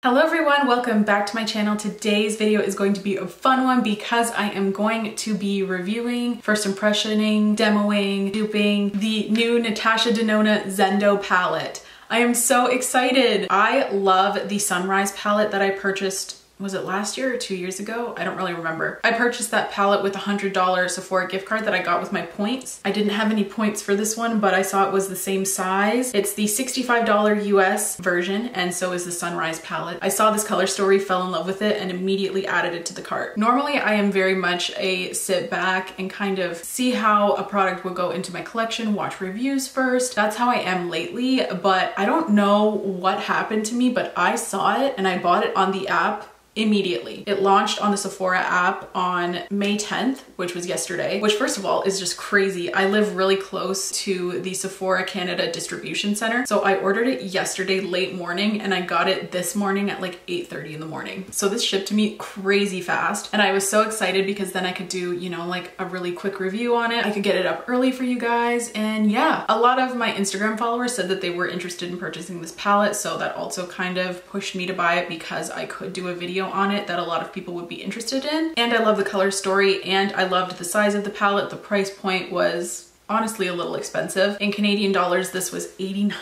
Hello everyone, welcome back to my channel. Today's video is going to be a fun one because I am going to be reviewing, first impressioning, demoing, duping the new Natasha Denona Zendo palette. I am so excited. I love the Sunrise palette that I purchased. Was it last year or 2 years ago? I don't really remember. I purchased that palette with a $100 Sephora gift card that I got with my points. I didn't have any points for this one, but I saw it was the same size. It's the $65 US version, and so is the Sunrise palette. I saw this color story, fell in love with it, and immediately added it to the cart. Normally, I am very much a sit back and kind of see how a product will go into my collection, watch reviews first. That's how I am lately, but I don't know what happened to me, but I saw it and I bought it on the app immediately. It launched on the Sephora app on May 10th, which was yesterday, which first of all is just crazy. I live really close to the Sephora Canada distribution center. So I ordered it yesterday late morning and I got it this morning at like 8:30 in the morning. So this shipped to me crazy fast. And I was so excited because then I could do, you know, like a really quick review on it. I could get it up early for you guys. And yeah, a lot of my Instagram followers said that they were interested in purchasing this palette. So that also kind of pushed me to buy it because I could do a video on it that a lot of people would be interested in. And I love the color story and I loved the size of the palette. The price point was honestly a little expensive. In Canadian dollars, this was $89.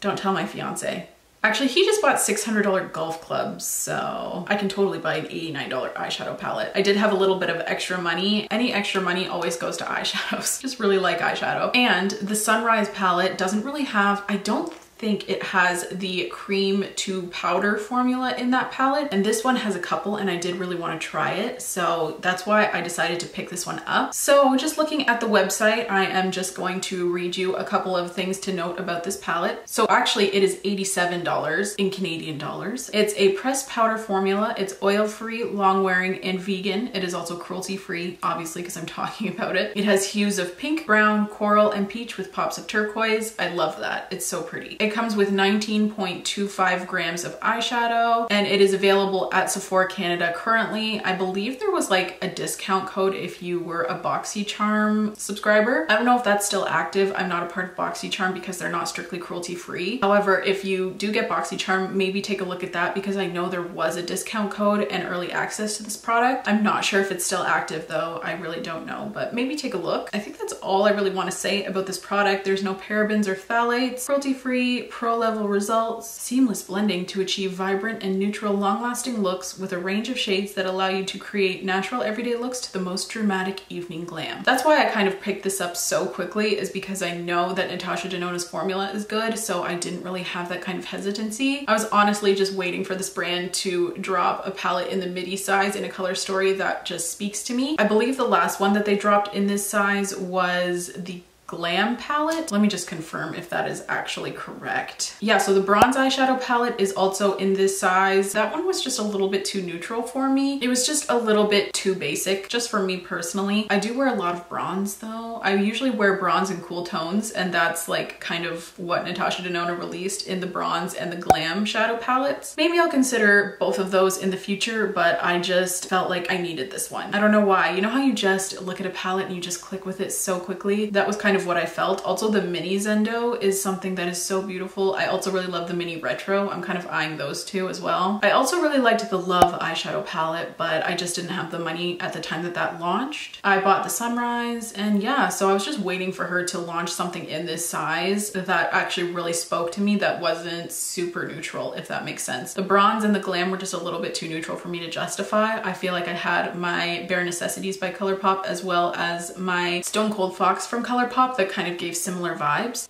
Don't tell my fiance. Actually, he just bought $600 golf clubs, so I can totally buy an $89 eyeshadow palette. I did have a little bit of extra money. Any extra money always goes to eyeshadows. Just really like eyeshadow. And the Sunrise palette doesn't really have, I don't think it has the cream to powder formula in that palette, and this one has a couple and I did really want to try it, so that's why I decided to pick this one up. So just looking at the website, I am just going to read you a couple of things to note about this palette. So actually it is $87 in Canadian dollars. It's a pressed powder formula. It's oil-free, long-wearing, and vegan. It is also cruelty-free, obviously, because I'm talking about it. It has hues of pink, brown, coral, and peach with pops of turquoise. I love that. It's so pretty. It comes with 19.25 grams of eyeshadow and it is available at Sephora Canada currently. I believe there was like a discount code if you were a BoxyCharm subscriber. I don't know if that's still active. I'm not a part of BoxyCharm because they're not strictly cruelty free. However, if you do get BoxyCharm, maybe take a look at that because I know there was a discount code and early access to this product. I'm not sure if it's still active though. I really don't know, but maybe take a look. I think that's all I really want to say about this product. There's no parabens or phthalates, cruelty free, pro level results, seamless blending to achieve vibrant and neutral long-lasting looks with a range of shades that allow you to create natural everyday looks to the most dramatic evening glam. That's why I kind of picked this up so quickly, is because I know that Natasha Denona's formula is good, so I didn't really have that kind of hesitancy. I was honestly just waiting for this brand to drop a palette in the midi size in a color story that just speaks to me. I believe the last one that they dropped in this size was the Glam palette. Let me just confirm if that is actually correct. Yeah, so the bronze eyeshadow palette is also in this size. That one was just a little bit too neutral for me. It was just a little bit too basic, just for me personally. I do wear a lot of bronze though. I usually wear bronze in cool tones, and that's like kind of what Natasha Denona released in the bronze and the glam shadow palettes. Maybe I'll consider both of those in the future, but I just felt like I needed this one. I don't know why. You know how you just look at a palette and you just click with it so quickly? That was kind of what I felt. Also, the mini Zendo is something that is so beautiful. I also really love the mini retro. I'm kind of eyeing those two as well. I also really liked the Love eyeshadow palette, but I just didn't have the money at the time that that launched. I bought the Sunrise, and yeah, so I was just waiting for her to launch something in this size that actually really spoke to me, that wasn't super neutral, if that makes sense. The bronze and the glam were just a little bit too neutral for me to justify. I feel like I had my Bare Necessities by Colourpop as well as my Stone Cold Fox from Colourpop that kind of gave similar vibes.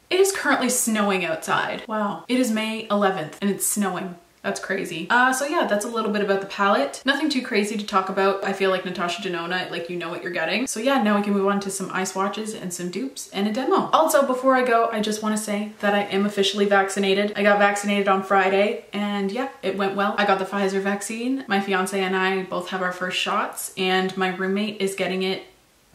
It is currently snowing outside. Wow. It is May 11th and it's snowing. That's crazy. So yeah, that's a little bit about the palette. Nothing too crazy to talk about. I feel like Natasha Denona, like, you know what you're getting. So yeah, now we can move on to some eye swatches and some dupes and a demo. Also, before I go, I just want to say that I am officially vaccinated. I got vaccinated on Friday and yeah, it went well. I got the Pfizer vaccine. My fiance and I both have our first shots and my roommate is getting it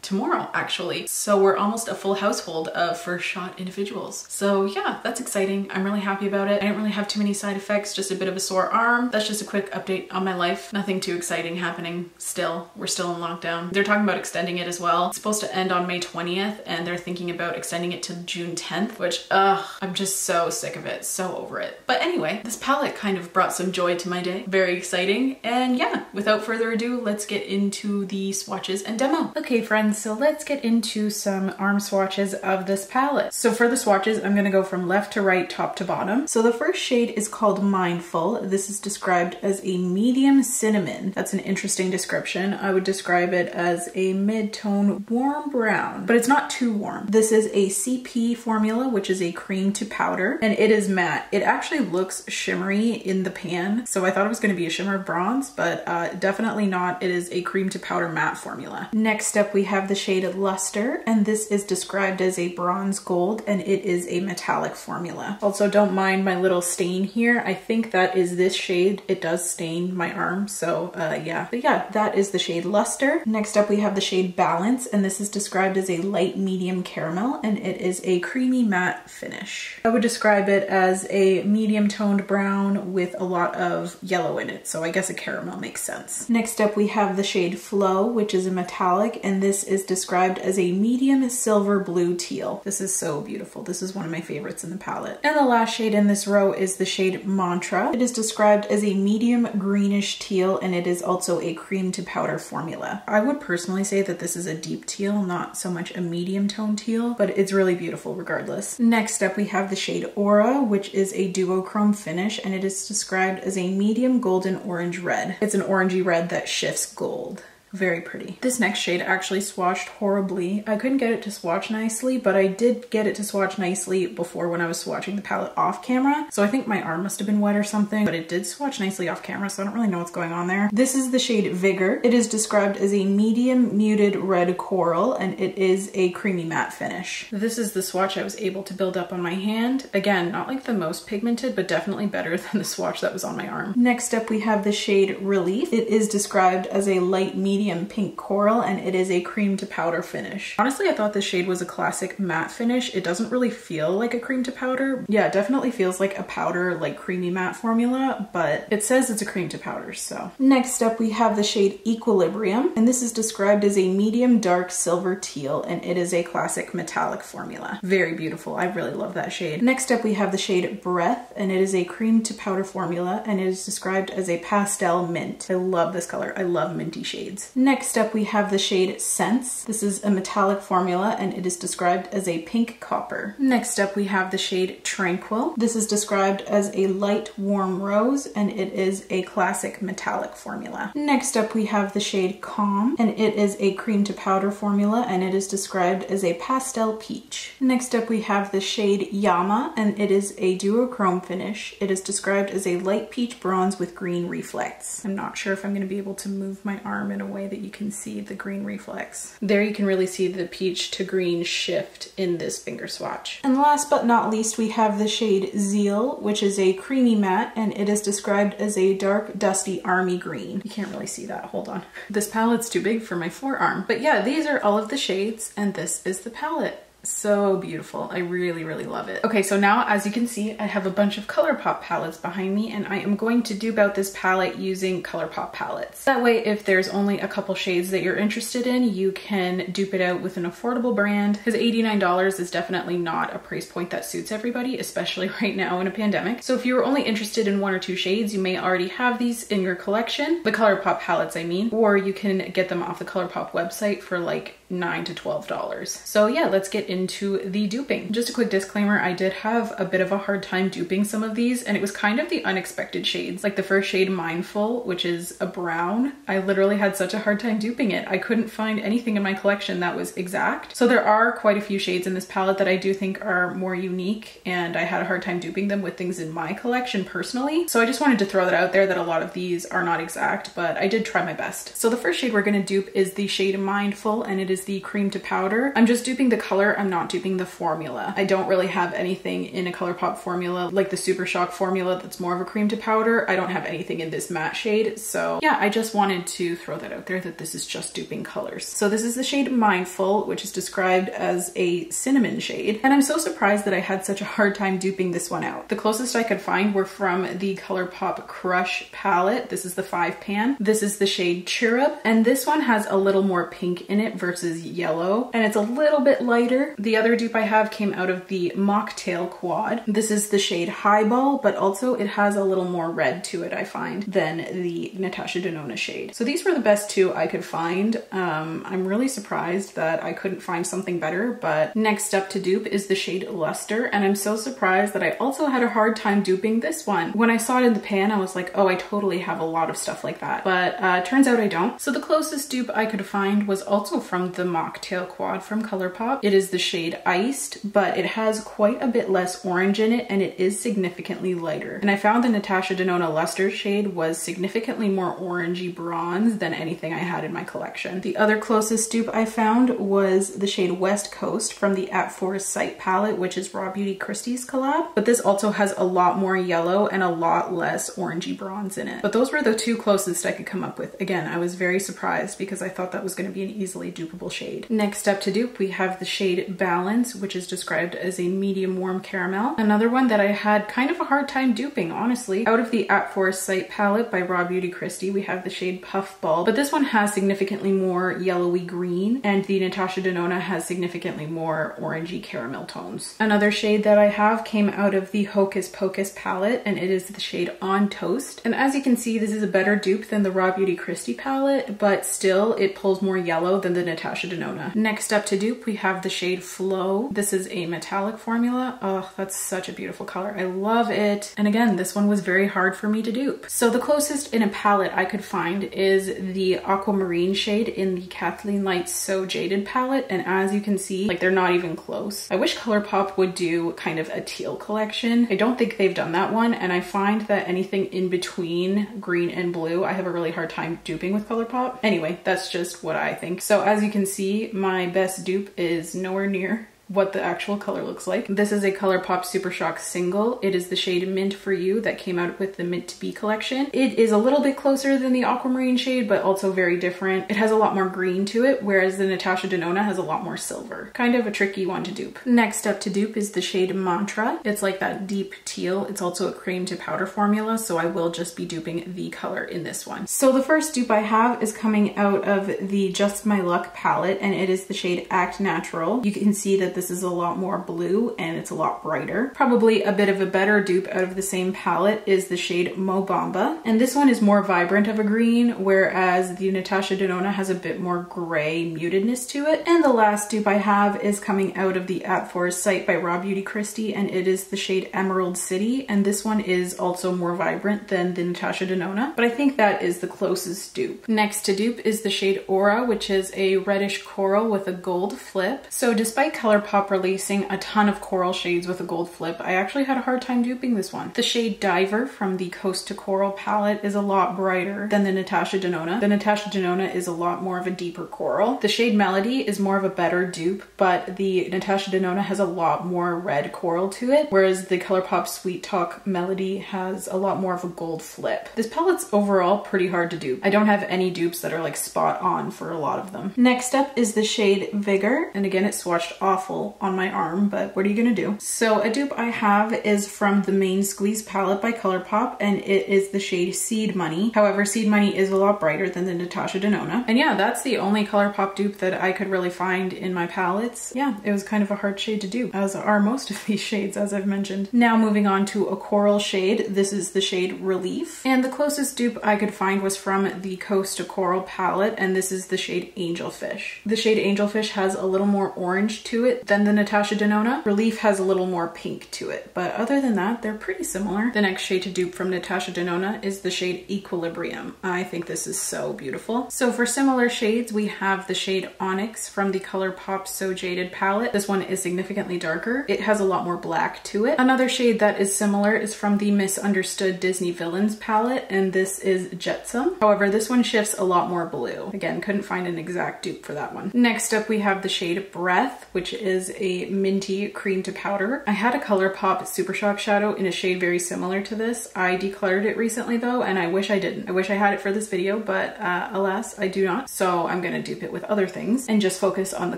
tomorrow actually. So we're almost a full household of first shot individuals. So yeah, that's exciting. I'm really happy about it. I didn't really have too many side effects, just a bit of a sore arm. That's just a quick update on my life. Nothing too exciting happening still. We're still in lockdown. They're talking about extending it as well. It's supposed to end on May 20th and they're thinking about extending it to June 10th, which I'm just so sick of it, so over it. But anyway, this palette kind of brought some joy to my day. Very exciting. And yeah, without further ado, let's get into the swatches and demo. Okay friends, so let's get into some arm swatches of this palette. So for the swatches, I'm gonna go from left to right, top to bottom. So the first shade is called Mindful. This is described as a medium cinnamon. That's an interesting description. I would describe it as a mid-tone warm brown, but it's not too warm. This is a CP formula, which is a cream to powder, and it is matte. It actually looks shimmery in the pan, so I thought it was gonna be a shimmer bronze, but definitely not. It is a cream to powder matte formula. Next up, we have the shade Luster, and this is described as a bronze gold, and it is a metallic formula. Also, don't mind my little stain here. I think that is this shade. It does stain my arm, so yeah. But yeah, that is the shade Luster. Next up, we have the shade Balance, and this is described as a light medium caramel, and it is a creamy matte finish. I would describe it as a medium toned brown with a lot of yellow in it, so I guess a caramel makes sense. Next up, we have the shade Flow, which is a metallic, and this is described as a medium silver blue teal. This is so beautiful. This is one of my favorites in the palette. And the last shade in this row is the shade Mantra. It is described as a medium greenish teal, and it is also a cream to powder formula. I would personally say that this is a deep teal, not so much a medium tone teal, but it's really beautiful regardless. Next up, we have the shade Aura, which is a duochrome finish, and it is described as a medium golden orange red. It's an orangey red that shifts gold. Very pretty. This next shade actually swatched horribly. I couldn't get it to swatch nicely, but I did get it to swatch nicely before when I was swatching the palette off camera. So I think my arm must have been wet or something, but it did swatch nicely off camera, so I don't really know what's going on there. This is the shade Vigor. It is described as a medium muted red coral, and it is a creamy matte finish. This is the swatch I was able to build up on my hand. Again, not like the most pigmented, but definitely better than the swatch that was on my arm. Next up, we have the shade Relief. It is described as a light medium pink coral, and it is a cream to powder finish. Honestly, I thought this shade was a classic matte finish. It doesn't really feel like a cream to powder. Yeah, it definitely feels like a powder, like creamy matte formula, but it says it's a cream to powder, so. Next up, we have the shade Equilibrium, and this is described as a medium dark silver teal, and it is a classic metallic formula. Very beautiful. I really love that shade. Next up, we have the shade Breath, and it is a cream to powder formula, and it is described as a pastel mint. I love this color. I love minty shades. Next up, we have the shade Sense. This is a metallic formula, and it is described as a pink copper. Next up, we have the shade Tranquil. This is described as a light warm rose, and it is a classic metallic formula. Next up, we have the shade Calm, and it is a cream to powder formula, and it is described as a pastel peach. Next up, we have the shade Yama, and it is a duochrome finish. It is described as a light peach bronze with green reflex. I'm not sure if I'm going to be able to move my arm in a way that you can see the green reflex. There you can really see the peach to green shift in this finger swatch. And last but not least, we have the shade Zeal, which is a creamy matte, and it is described as a dark dusty army green. You can't really see that, hold on. This palette's too big for my forearm. But yeah, these are all of the shades, and this is the palette. So beautiful. I really, really love it. Okay, so now as you can see, I have a bunch of Colourpop palettes behind me, and I am going to dupe out this palette using Colourpop palettes. That way, if there's only a couple shades that you're interested in, you can dupe it out with an affordable brand, because $89 is definitely not a price point that suits everybody, especially right now in a pandemic. So if you were only interested in one or two shades, you may already have these in your collection, the Colourpop palettes I mean, or you can get them off the Colourpop website for like $9 to $12. So yeah, let's get into the duping. Just a quick disclaimer, I did have a bit of a hard time duping some of these, and it was kind of the unexpected shades. Like the first shade, Mindful, which is a brown, I literally had such a hard time duping it. I couldn't find anything in my collection that was exact. So there are quite a few shades in this palette that I do think are more unique, and I had a hard time duping them with things in my collection personally. So I just wanted to throw that out there that a lot of these are not exact, but I did try my best. So the first shade we're gonna dupe is the shade Mindful, and it is is the cream to powder. I'm just duping the color, I'm not duping the formula. I don't really have anything in a Colourpop formula like the Super Shock formula that's more of a cream to powder. I don't have anything in this matte shade. So yeah, I just wanted to throw that out there that this is just duping colors. So this is the shade Mindful, which is described as a cinnamon shade. And I'm so surprised that I had such a hard time duping this one out. The closest I could find were from the Colourpop Crush palette. This is the 5-pan. This is the shade Chirrup. And this one has a little more pink in it versus yellow. And it's a little bit lighter. The other dupe I have came out of the Mocktail Quad. This is the shade Highball, but also it has a little more red to it, I find, than the Natasha Denona shade. So these were the best two I could find. I'm really surprised that I couldn't find something better, but next up to dupe is the shade Luster, and I'm so surprised that I also had a hard time duping this one. When I saw it in the pan, I was like, oh, I totally have a lot of stuff like that, but turns out I don't. So the closest dupe I could find was also from the Mocktail Quad from Colourpop. It is the shade Iced, but it has quite a bit less orange in it, and it is significantly lighter. And I found the Natasha Denona Luster shade was significantly more orangey bronze than anything I had in my collection. The other closest dupe I found was the shade West Coast from the At Forest Sight palette, which is Raw Beauty Christie's collab, but this also has a lot more yellow and a lot less orangey bronze in it. But those were the two closest I could come up with. Again, I was very surprised because I thought that was going to be an easily dupable shade. Next up to dupe, we have the shade Balance, which is described as a medium warm caramel. Another one that I had kind of a hard time duping, honestly. Out of the At Forest Sight palette by Raw Beauty Christie, we have the shade Puffball, but this one has significantly more yellowy green, and the Natasha Denona has significantly more orangey caramel tones. Another shade that I have came out of the Hocus Pocus palette, and it is the shade On Toast. And as you can see, this is a better dupe than the Raw Beauty Christie palette, but still it pulls more yellow than the Natasha Denona. Next up to dupe, we have the shade Flow. This is a metallic formula. Oh, that's such a beautiful color. I love it. And again, this one was very hard for me to dupe. So the closest in a palette I could find is the Aquamarine shade in the Kathleen Lights So Jaded palette. And as you can see, like, they're not even close. I wish Colourpop would do kind of a teal collection. I don't think they've done that one. And I find that anything in between green and blue, I have a really hard time duping with Colourpop. Anyway, that's just what I think. So as you can see, my best dupe is nowhere near what the actual color looks like. This is a Colourpop Super Shock single. It is the shade Mint For You that came out with the Mint To Be collection. It is a little bit closer than the Aquamarine shade, but also very different. It has a lot more green to it, whereas the Natasha Denona has a lot more silver. Kind of a tricky one to dupe. Next up to dupe is the shade Mantra. It's like that deep teal. It's also a cream to powder formula, so I will just be duping the color in this one. So the first dupe I have is coming out of the Just My Luck palette, and it is the shade Act Natural. You can see that this is a lot more blue and it's a lot brighter. Probably a bit of a better dupe out of the same palette is the shade Mo Bamba, and this one is more vibrant of a green, whereas the Natasha Denona has a bit more gray mutedness to it. And the last dupe I have is coming out of the At Forest Sight by Raw Beauty Christie, and it is the shade Emerald City, and this one is also more vibrant than the Natasha Denona, but I think that is the closest dupe. Next to dupe is the shade Aura, which is a reddish coral with a gold flip. So despite Colourpop releasing a ton of coral shades with a gold flip, I actually had a hard time duping this one. The shade Diver from the Coast to Coral palette is a lot brighter than the Natasha Denona. The Natasha Denona is a lot more of a deeper coral. The shade Melody is more of a better dupe, but the Natasha Denona has a lot more red coral to it, whereas the Colourpop Sweet Talk Melody has a lot more of a gold flip. This palette's overall pretty hard to dupe. I don't have any dupes that are like spot on for a lot of them. Next up is the shade Vigor, and again, it swatched awful on my arm, but what are you gonna do? So a dupe I have is from the Main Squeeze palette by Colourpop, and it is the shade Seed Money. However, Seed Money is a lot brighter than the Natasha Denona. And yeah, that's the only Colourpop dupe that I could really find in my palettes. Yeah, it was kind of a hard shade to dupe, as are most of these shades, as I've mentioned. Now moving on to a coral shade. This is the shade Relief, and the closest dupe I could find was from the Coast to Coral palette, and this is the shade Angelfish. The shade Angelfish has a little more orange to it than the Natasha Denona. Relief has a little more pink to it, but other than that, they're pretty similar. The next shade to dupe from Natasha Denona is the shade Equilibrium. I think this is so beautiful. So for similar shades, we have the shade Onyx from the Colourpop So Jaded palette. This one is significantly darker. It has a lot more black to it. Another shade that is similar is from the Misunderstood Disney Villains palette, and this is Jetsam. However, this one shifts a lot more blue. Again, couldn't find an exact dupe for that one. Next up, we have the shade Breath, which is a minty cream to powder. I had a Colourpop Super Shock shadow in a shade very similar to this. I decluttered it recently though, and I wish I didn't. I wish I had it for this video, but alas, I do not. So I'm gonna dupe it with other things and just focus on the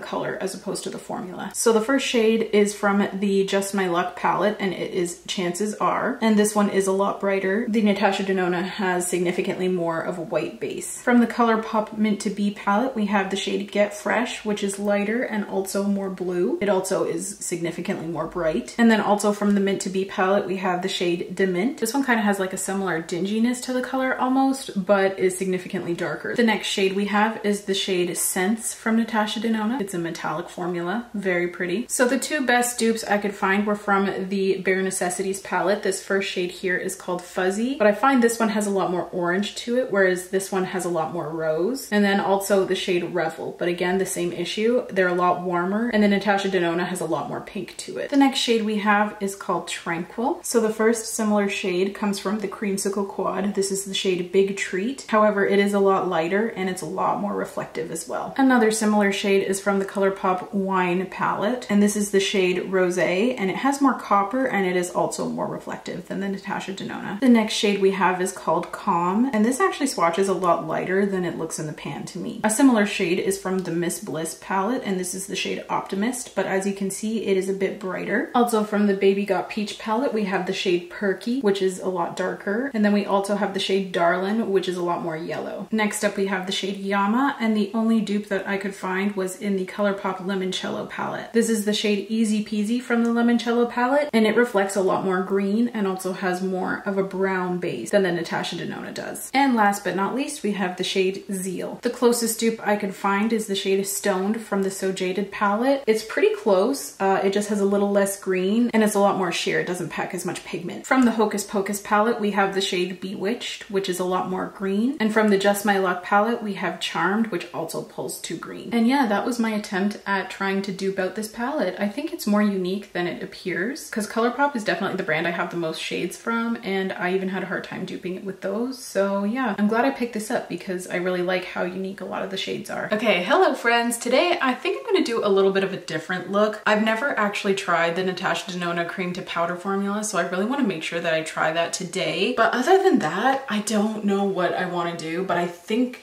color as opposed to the formula. So the first shade is from the Just My Luck palette, and it is Chances Are, and this one is a lot brighter. The Natasha Denona has significantly more of a white base. From the Colourpop Mint to Be palette, we have the shade Get Fresh, which is lighter and also more blue. It also is significantly more bright. And then also from the Mint to Be palette, we have the shade Demint. This one kind of has like a similar dinginess to the color almost, but is significantly darker. The next shade we have is the shade Sense from Natasha Denona. It's a metallic formula, very pretty. So the two best dupes I could find were from the Bare Necessities palette. This first shade here is called Fuzzy, but I find this one has a lot more orange to it, whereas this one has a lot more rose. And then also the shade Revel, but again, the same issue. They're a lot warmer, and the Natasha Denona has a lot more pink to it. The next shade we have is called Tranquil. So the first similar shade comes from the Creamsicle Quad. This is the shade Big Treat. However, it is a lot lighter and it's a lot more reflective as well. Another similar shade is from the Colourpop Wine palette, and this is the shade Rosé, and it has more copper and it is also more reflective than the Natasha Denona. The next shade we have is called Calm, and this actually swatches a lot lighter than it looks in the pan to me. A similar shade is from the Miss Bliss palette, and this is the shade Optimist, but as you can see, it is a bit brighter. Also from the Baby Got Peach palette, we have the shade Perky, which is a lot darker, and then we also have the shade Darlin, which is a lot more yellow. Next up, we have the shade Yama, and the only dupe that I could find was in the Colourpop Limoncello palette. This is the shade Easy Peasy from the Limoncello palette, and it reflects a lot more green and also has more of a brown base than the Natasha Denona does. And last but not least, we have the shade Zeal. The closest dupe I could find is the shade Stoned from the So Jaded palette. It's pretty close. It just has a little less green and it's a lot more sheer. It doesn't pack as much pigment. From the Hocus Pocus palette, we have the shade Bewitched, which is a lot more green. And from the Just My Luck palette, we have Charmed, which also pulls to green. And yeah, that was my attempt at trying to dupe out this palette. I think it's more unique than it appears, because Colourpop is definitely the brand I have the most shades from, and I even had a hard time duping it with those. So yeah, I'm glad I picked this up because I really like how unique a lot of the shades are. Okay, hello friends. Today I think I'm gonna do a little bit of a different look. I've never actually tried the Natasha Denona cream to powder formula, so I really want to make sure that I try that today. But other than that, I don't know what I want to do, but I think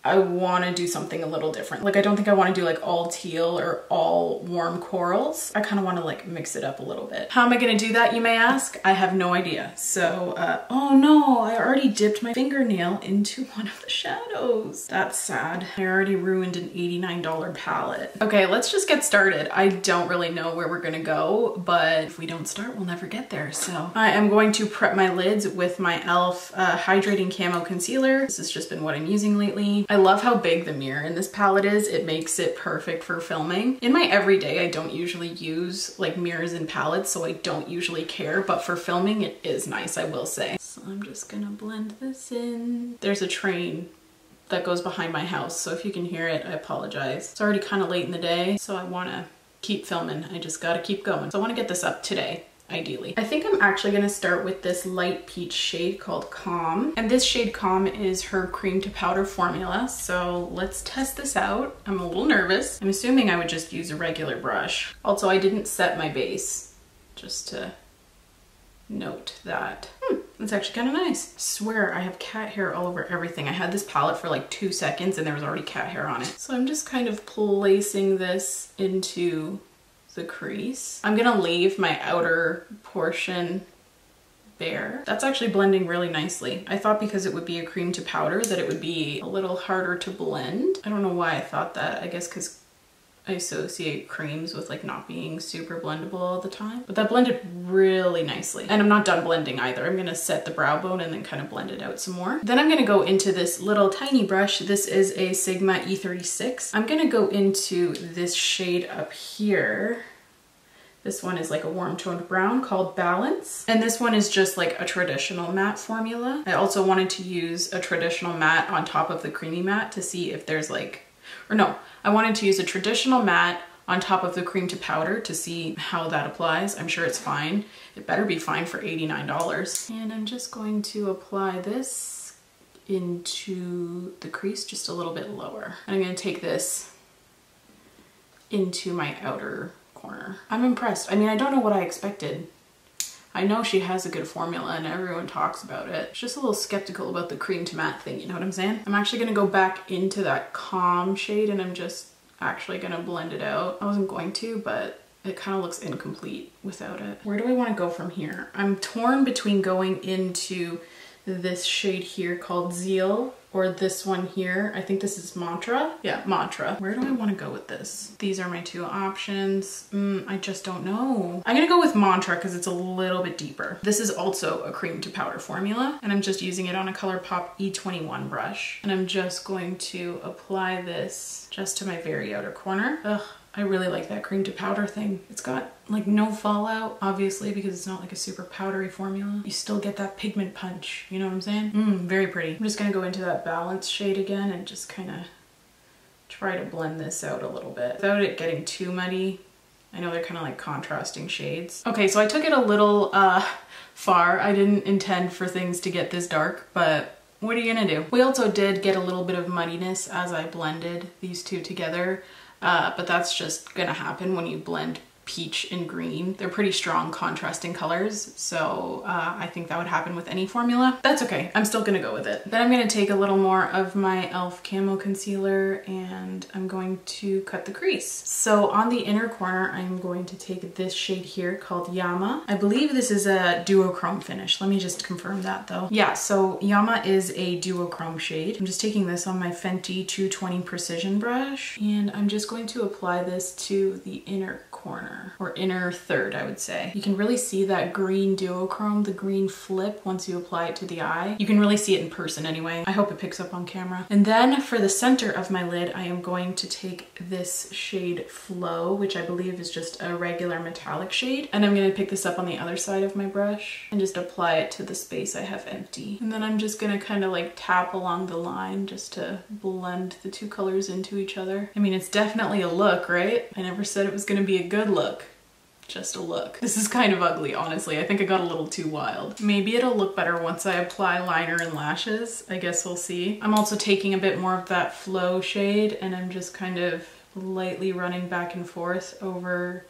I want to do something a little different. Like, I don't think I want to do like all teal or all warm corals. I kind of want to like mix it up a little bit. How am I going to do that, you may ask? I have no idea. So, oh no, I already dipped my fingernail into one of the shadows. That's sad. I already ruined an $89 palette. Okay, let's just get started. I don't really know where we're going to go, but if we don't start, we'll never get there. So I am going to prep my lids with my e.l.f. Hydrating Camo Concealer. This has just been what I'm using lately. I love how big the mirror in this palette is. It makes it perfect for filming. In my everyday, I don't usually use like mirrors and palettes, so I don't usually care, but for filming it is nice, I will say. So I'm just gonna blend this in. There's a train that goes behind my house, so if you can hear it, I apologize. It's already kind of late in the day, so I wanna keep filming. I just gotta keep going. So I wanna get this up today, ideally. I think I'm actually gonna start with this light peach shade called Calm. And this shade Calm is her cream to powder formula. So let's test this out. I'm a little nervous. I'm assuming I would just use a regular brush. Also, I didn't set my base, just to note that. That's actually kind of nice. I swear I have cat hair all over everything. I had this palette for like 2 seconds and there was already cat hair on it. So I'm just kind of placing this into the crease. I'm gonna leave my outer portion bare. That's actually blending really nicely. I thought because it would be a cream to powder that it would be a little harder to blend. I don't know why I thought that. I guess because I associate creams with like not being super blendable all the time, but that blended really nicely. And I'm not done blending either. I'm gonna set the brow bone and then kind of blend it out some more. Then I'm gonna go into this little tiny brush. This is a Sigma E36. I'm gonna go into this shade up here. This one is like a warm toned brown called Balance. And this one is just like a traditional matte formula. I also wanted to use a traditional matte on top of the creamy matte to see if there's like, or no, I wanted to use a traditional matte on top of the cream to powder to see how that applies. I'm sure it's fine. It better be fine for $89. And I'm just going to apply this into the crease just a little bit lower. And I'm gonna take this into my outer corner. I'm impressed. I mean, I don't know what I expected. I know she has a good formula and everyone talks about it. It's just a little skeptical about the cream to matte thing, you know what I'm saying? I'm actually gonna go back into that calm shade and I'm just actually gonna blend it out. I wasn't going to, but it kind of looks incomplete without it. Where do I want to go from here? I'm torn between going into this shade here called Zeal or this one here. I think this is Mantra. Yeah, Mantra. Where do I want to go with this? These are my two options. I just don't know. I'm gonna go with Mantra because it's a little bit deeper. This is also a cream to powder formula and I'm just using it on a Colourpop E21 brush. And I'm just going to apply this just to my very outer corner. Ugh. I really like that cream to powder thing. It's got like no fallout, obviously, because it's not like a super powdery formula. You still get that pigment punch, you know what I'm saying? Very pretty. I'm just gonna go into that Balance shade again and just kind of try to blend this out a little bit without it getting too muddy. I know they're kind of like contrasting shades. Okay, so I took it a little far. I didn't intend for things to get this dark, but what are you gonna do? We also did get a little bit of muddiness as I blended these two together. But that's just gonna happen when you blend peach and green. They're pretty strong contrasting colors, so I think that would happen with any formula. That's okay, I'm still gonna go with it. Then I'm gonna take a little more of my e.l.f. Camo Concealer and I'm going to cut the crease. So on the inner corner, I'm going to take this shade here called Yama. I believe this is a duochrome finish. Let me just confirm that though. Yeah, so Yama is a duochrome shade. I'm just taking this on my Fenty 220 Precision brush and I'm just going to apply this to the inner corner. Or inner third, I would say. You can really see that green duochrome, the green flip once you apply it to the eye. You can really see it in person anyway. I hope it picks up on camera. And then for the center of my lid, I am going to take this shade Flow, which I believe is just a regular metallic shade. And I'm gonna pick this up on the other side of my brush and just apply it to the space I have empty. And then I'm just gonna kind of like tap along the line just to blend the two colors into each other. I mean, it's definitely a look, right? I never said it was gonna be a good look. Just a look. This is kind of ugly, honestly. I think I got a little too wild. Maybe it'll look better once I apply liner and lashes. I guess we'll see. I'm also taking a bit more of that Flow shade and I'm just kind of lightly running back and forth over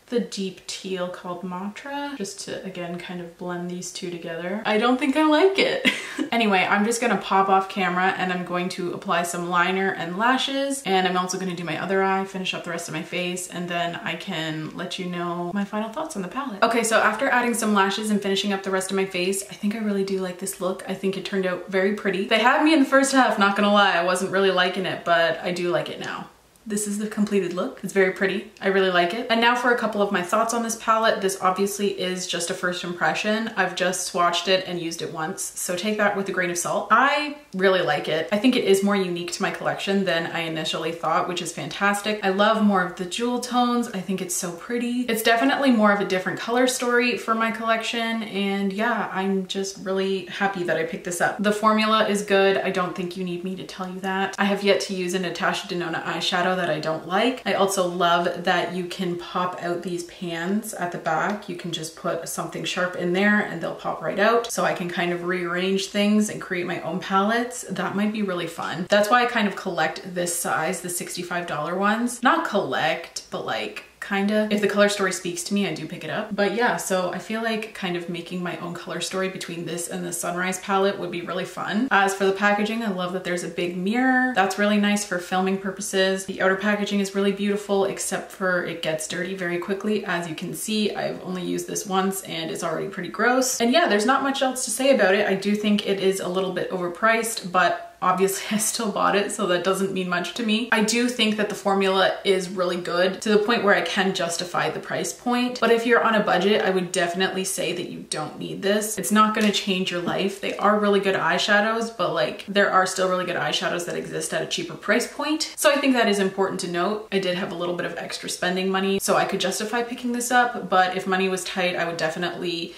the deep teal called Mantra, just to, again, kind of blend these two together. I don't think I like it. Anyway, I'm just gonna pop off camera and I'm going to apply some liner and lashes, and I'm also gonna do my other eye, finish up the rest of my face, and then I can let you know my final thoughts on the palette. Okay, so after adding some lashes and finishing up the rest of my face, I think I really do like this look. I think it turned out very pretty. They had me in the first half, not gonna lie, I wasn't really liking it, but I do like it now. This is the completed look. It's very pretty. I really like it. And now for a couple of my thoughts on this palette. This obviously is just a first impression. I've just swatched it and used it once, so take that with a grain of salt. I really like it. I think it is more unique to my collection than I initially thought, which is fantastic. I love more of the jewel tones. I think it's so pretty. It's definitely more of a different color story for my collection, and yeah, I'm just really happy that I picked this up. The formula is good. I don't think you need me to tell you that. I have yet to use a Natasha Denona eyeshadow that I don't like. I also love that you can pop out these pans at the back. You can just put something sharp in there and they'll pop right out. So I can kind of rearrange things and create my own palettes. That might be really fun. That's why I kind of collect this size, the $65 ones. Not collect, but like kinda. If the color story speaks to me, I do pick it up. But yeah, so I feel like kind of making my own color story between this and the Sunrise palette would be really fun. As for the packaging, I love that there's a big mirror. That's really nice for filming purposes. The outer packaging is really beautiful, except for it gets dirty very quickly. As you can see, I've only used this once and it's already pretty gross. And yeah, there's not much else to say about it. I do think it is a little bit overpriced, but obviously I still bought it, so that doesn't mean much to me. I do think that the formula is really good to the point where I can justify the price point. But if you're on a budget, I would definitely say that you don't need this. It's not going to change your life. They are really good eyeshadows, but like there are still really good eyeshadows that exist at a cheaper price point. So I think that is important to note. I did have a little bit of extra spending money, so I could justify picking this up, but if money was tight, I would definitely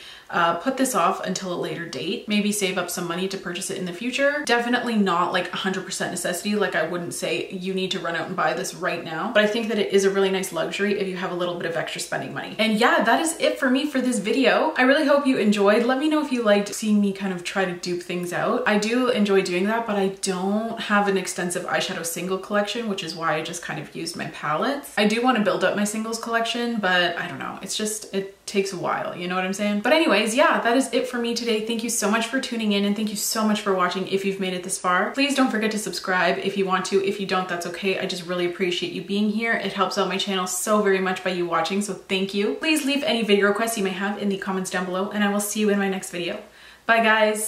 put this off until a later date. Maybe save up some money to purchase it in the future. Definitely not like 100% necessity. Like I wouldn't say you need to run out and buy this right now, but I think that it is a really nice luxury if you have a little bit of extra spending money. And yeah, that is it for me for this video. I really hope you enjoyed. Let me know if you liked seeing me kind of try to dupe things out. I do enjoy doing that, but I don't have an extensive eyeshadow single collection, which is why I just kind of used my palettes. I do want to build up my singles collection, but I don't know. It's just, it takes a while, you know what I'm saying? But anyways, yeah, that is it for me today. Thank you so much for tuning in, and thank you so much for watching if you've made it this far. Please don't forget to subscribe if you want to. If you don't, that's okay. I just really appreciate you being here. It helps out my channel so very much by you watching, so thank you. Please leave any video requests you may have in the comments down below, and I will see you in my next video. Bye guys!